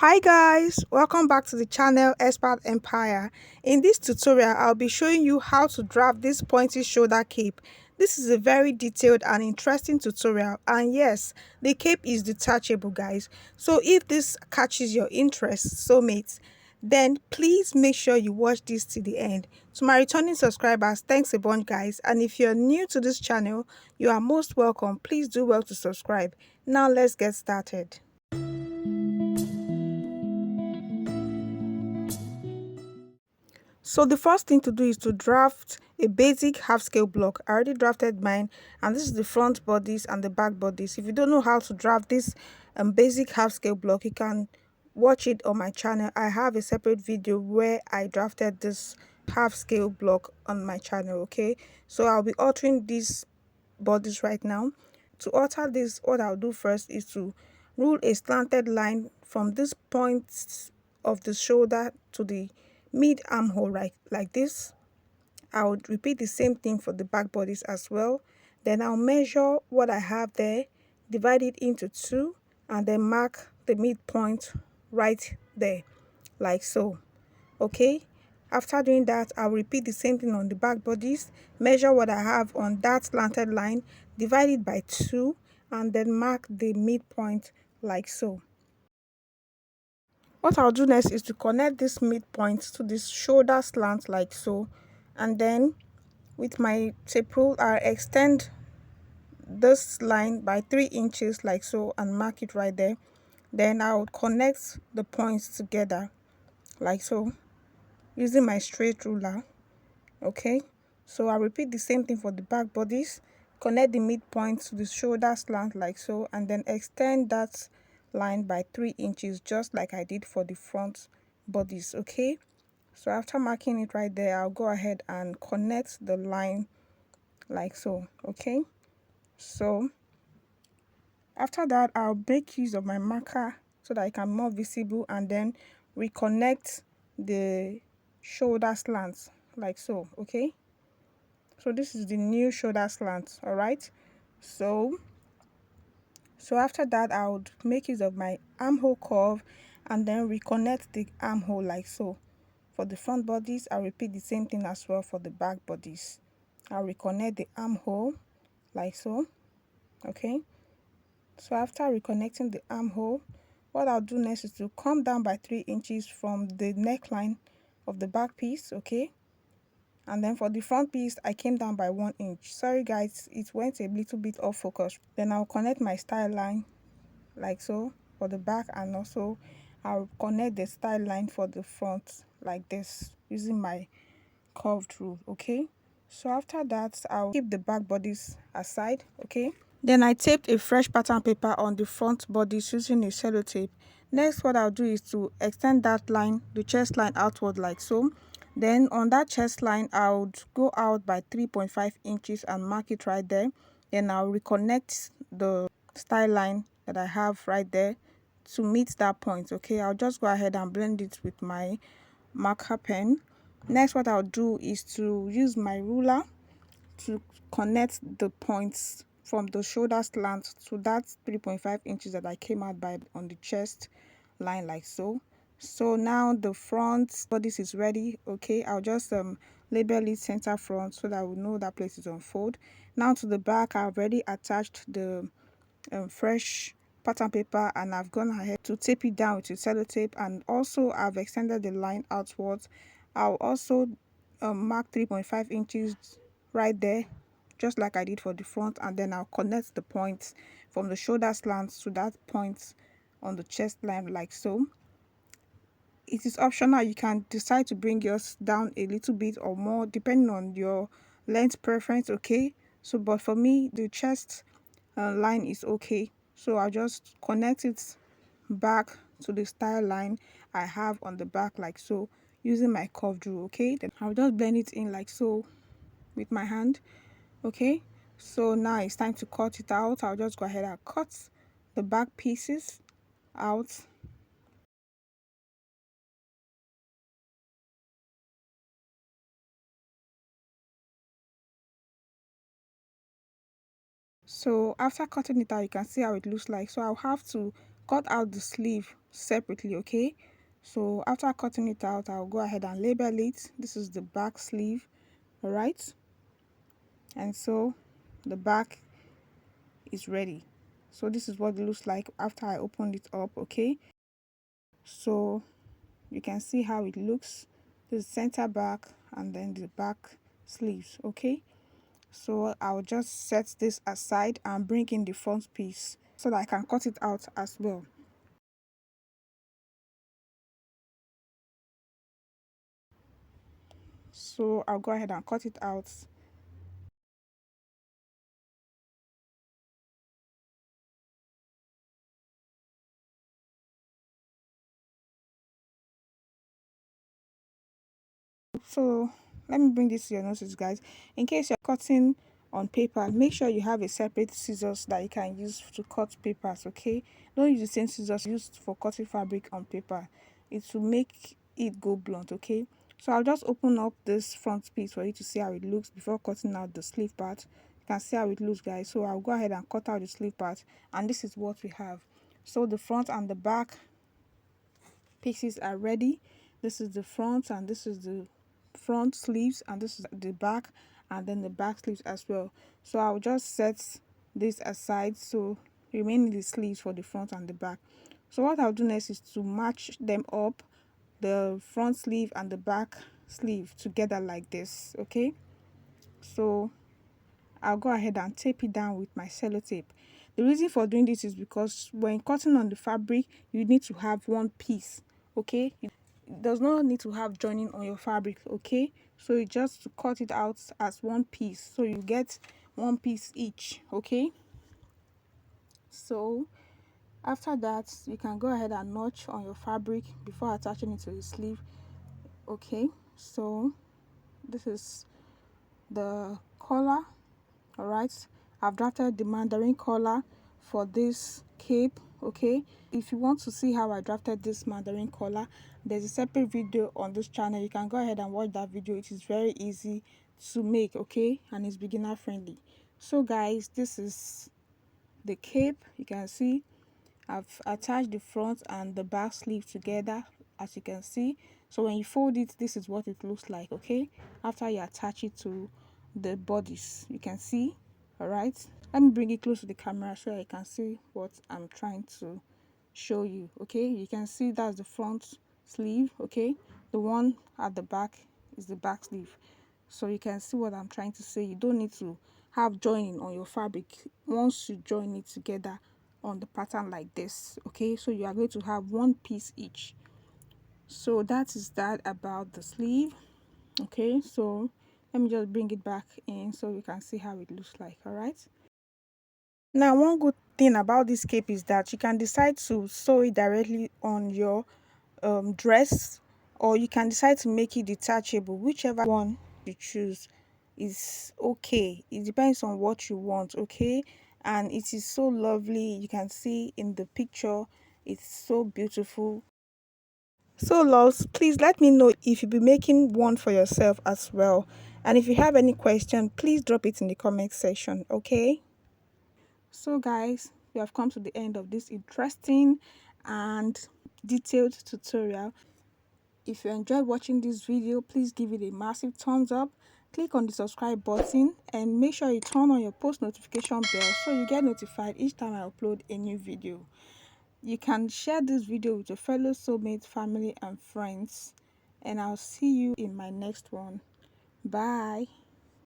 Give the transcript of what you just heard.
Hi guys, welcome back to the channel Expert Empire. In this tutorial I'll be showing you how to draft this pointy shoulder cape. This is a very detailed and interesting tutorial, and yes, the cape is detachable guys. So if this catches your interest, soulmates, then please make sure you watch this to the end. To my returning subscribers, thanks a bunch guys, and if you're new to this channel, you are most welcome. Please do well to subscribe. Now let's get started. So the first thing to do is to draft a basic half scale block. I already drafted mine, and this is the front bodies and the back bodies. If you don't know how to draft this basic half scale block, you can watch it on my channel. I have a separate video where I drafted this half scale block on my channel. Okay, so I'll be altering these bodies right now. To alter this, what I'll do first is to rule a slanted line from this point of the shoulder to the mid armhole, right, like this. I would repeat the same thing for the back bodies as well. Then I'll measure what I have there, divide it into two, and then mark the midpoint right there, like so. Okay, after doing that, I'll repeat the same thing on the back bodies, measure what I have on that slanted line, divide it by 2, and then mark the midpoint like so. What I'll do next is to connect this midpoint to this shoulder slant like so, and then with my tape rule I'll extend this line by 3 inches like so and mark it right there. Then I'll connect the points together like so using my straight ruler. Okay, so I'll repeat the same thing for the back bodies, connect the midpoint to the shoulder slant like so, and then extend that line by 3 inches just like I did for the front bodies. Okay, so after marking it right there, I'll go ahead and connect the line like so. Okay, so after that I'll make use of my marker so that I can be more visible, and then reconnect the shoulder slants like so. Okay, so this is the new shoulder slant. All right, so after that I would make use of my armhole curve and then reconnect the armhole like so. For the front bodies, I'll repeat the same thing as well for the back bodies. I'll reconnect the armhole like so. Okay, so after reconnecting the armhole, what I'll do next is to come down by 3 inches from the neckline of the back piece. Okay, and then for the front piece I came down by 1 inch. Sorry guys, it went a little bit off focus. Then I'll connect my style line like so for the back, and also I'll connect the style line for the front like this using my curved rule. Okay, so after that I'll keep the back bodies aside. Okay, then I taped a fresh pattern paper on the front bodies using a sellotape. Next, what I'll do is to extend that line, the chest line, outward like so. Then on that chest line I would go out by 3.5 inches and mark it right there. Then I'll reconnect the style line that I have right there to meet that point. Okay, I'll just go ahead and blend it with my marker pen. Next, what I'll do is to use my ruler to connect the points from the shoulder slant to that 3.5 inches that I came out by on the chest line like so. So now the front bodice is ready. Okay, I'll just label it center front so that we know that place is on fold. Now to the back, I've already attached the fresh pattern paper, and I've gone ahead to tape it down with a sellotape, and also I've extended the line outwards. I'll also mark 3.5 inches right there just like I did for the front, and then I'll connect the points from the shoulder slants to that point on the chest line like so. It is optional, you can decide to bring yours down a little bit or more depending on your length preference. Okay, so but for me the chest line is okay, so I'll just connect it back to the style line I have on the back like so using my curved rule. Okay, then I'll just blend it in like so with my hand. Okay, so now it's time to cut it out. I'll just go ahead and cut the back pieces out. So after cutting it out, you can see how it looks like. So I'll have to cut out the sleeve separately. Okay, so after cutting it out, I'll go ahead and label it. This is the back sleeve. All right, and so the back is ready. So this is what it looks like after I opened it up. Okay, so you can see how it looks. The center back and then the back sleeves. Okay, so I'll just set this aside and bring in the front piece so that I can cut it out as well. So I'll go ahead and cut it out. So let me bring this to your notice, guys. In case you're cutting on paper, make sure you have a separate scissors that you can use to cut papers. Okay, don't use the same scissors used for cutting fabric on paper. It will make it go blunt. Okay, so I'll just open up this front piece for you to see how it looks before cutting out the sleeve part. You can see how it looks, guys. So I'll go ahead and cut out the sleeve part, and this is what we have. So the front and the back pieces are ready. This is the front and this is the front sleeves, and this is the back and then the back sleeves as well. So I'll just set this aside, so remaining the sleeves for the front and the back. So what I'll do next is to match them up, the front sleeve and the back sleeve together like this. Okay, so I'll go ahead and tape it down with my sellotape. The reason for doing this is because when cutting on the fabric, you need to have one piece. Okay, it does not need to have joining on your fabric. Okay, so you just cut it out as one piece, so you get one piece each. Okay, so after that, you can go ahead and notch on your fabric before attaching it to the sleeve. Okay, so this is the collar. All right, I've drafted the mandarin collar for this cape. Okay, if you want to see how I drafted this mandarin collar, there's a separate video on this channel. You can go ahead and watch that video. It is very easy to make. Okay, and it's beginner friendly. So guys, this is the cape. You can see I've attached the front and the back sleeve together, as you can see. So when you fold it, this is what it looks like. Okay, after you attach it to the bodies, you can see. All right, let me bring it close to the camera so I can see what I'm trying to show you. Okay, you can see that's the front sleeve. Okay, the one at the back is the back sleeve. So you can see what I'm trying to say. You don't need to have joining on your fabric once you join it together on the pattern like this. Okay, so you are going to have one piece each. So that is that about the sleeve. Okay, so let me just bring it back in so you can see how it looks like. All right, now one good thing about this cape is that you can decide to sew it directly on your dress, or you can decide to make it detachable. Whichever one you choose is okay. It depends on what you want. Okay, and it is so lovely. You can see in the picture, it's so beautiful. So loves, please let me know if you'll be making one for yourself as well, and if you have any question, please drop it in the comment section. Okay, so guys, we have come to the end of this interesting and detailed tutorial. If you enjoyed watching this video, please give it a massive thumbs up, click on the subscribe button, and make sure you turn on your post notification bell so you get notified each time I upload a new video. You can share this video with your fellow soulmate, family and friends, and I'll see you in my next one. Bye.